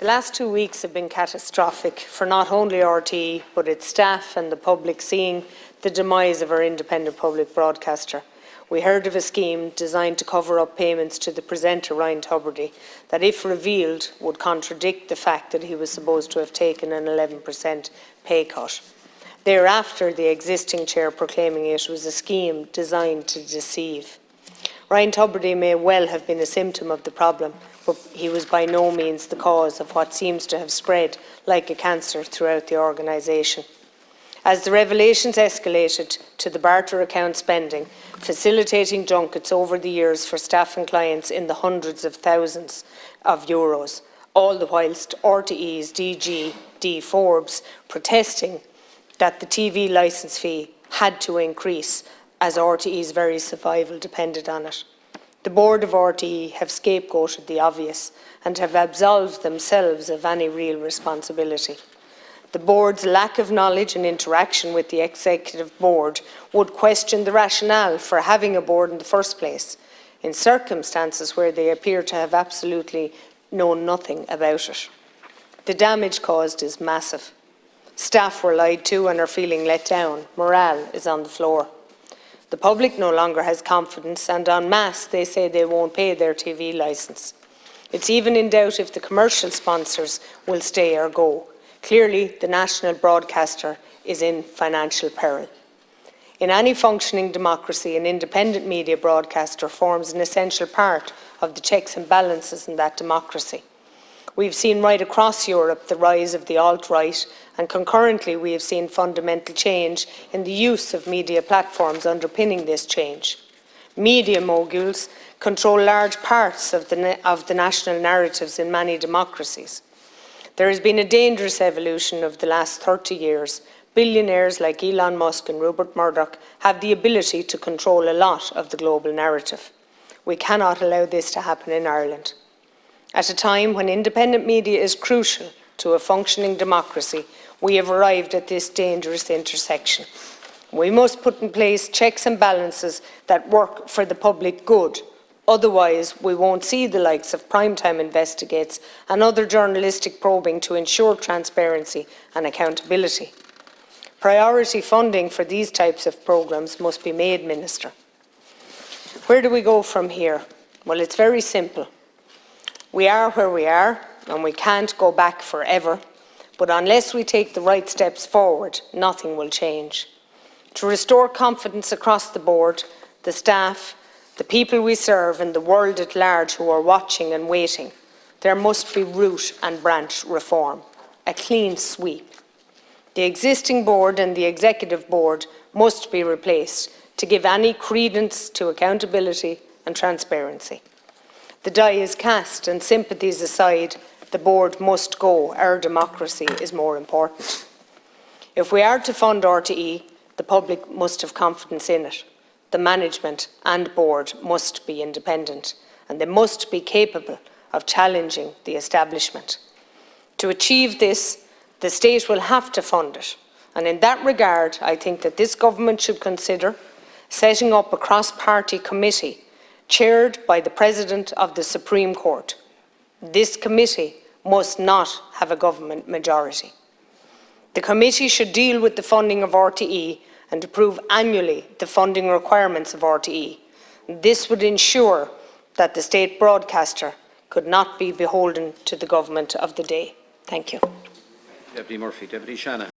The last 2 weeks have been catastrophic for not only RTE but its staff and the public, seeing the demise of our independent public broadcaster. We heard of a scheme designed to cover up payments to the presenter Ryan Tubridy that, if revealed, would contradict the fact that he was supposed to have taken an 11% pay cut. Thereafter, the existing chair proclaiming it was a scheme designed to deceive. Ryan Tubridy may well have been a symptom of the problem, but he was by no means the cause of what seems to have spread like a cancer throughout the organisation. As the revelations escalated to the barter account spending, facilitating junkets over the years for staff and clients in the hundreds of thousands of euros, all the whilst RTE's DG D. Forbes protesting that the TV licence fee had to increase as RTE's very survival depended on it. The board of RTE have scapegoated the obvious and have absolved themselves of any real responsibility. The board's lack of knowledge and interaction with the executive board would question the rationale for having a board in the first place, in circumstances where they appear to have absolutely known nothing about it. The damage caused is massive. Staff were lied to and are feeling let down. Morale is on the floor. The public no longer has confidence, and en masse they say they won't pay their TV licence. It's even in doubt if the commercial sponsors will stay or go. Clearly, the national broadcaster is in financial peril. In any functioning democracy, an independent media broadcaster forms an essential part of the checks and balances in that democracy. We've seen right across Europe the rise of the alt-right, and concurrently we have seen fundamental change in the use of media platforms underpinning this change. Media moguls control large parts of the national narratives in many democracies. There has been a dangerous evolution of the last 30 years. Billionaires like Elon Musk and Rupert Murdoch have the ability to control a lot of the global narrative. We cannot allow this to happen in Ireland. At a time when independent media is crucial to a functioning democracy, we have arrived at this dangerous intersection. We must put in place checks and balances that work for the public good. Otherwise, we won't see the likes of Primetime Investigates and other journalistic probing to ensure transparency and accountability. Priority funding for these types of programmes must be made, Minister. Where do we go from here? Well, it's very simple. We are where we are, and we can't go back forever. But unless we take the right steps forward, nothing will change. To restore confidence across the board, the staff, the people we serve, and the world at large who are watching and waiting, there must be root and branch reform, a clean sweep. The existing board and the executive board must be replaced to give any credence to accountability and transparency. The die is cast, and sympathies aside, the board must go. Our democracy is more important. If we are to fund RTE, the public must have confidence in it. The management and board must be independent, and they must be capable of challenging the establishment. To achieve this, the state will have to fund it. And in that regard, I think that this government should consider setting up a cross-party committee chaired by the President of the Supreme Court. This committee must not have a government majority. The committee should deal with the funding of RTE and approve annually the funding requirements of RTE. This would ensure that the state broadcaster could not be beholden to the government of the day. Thank you. Deputy Murphy. Deputy Shannon.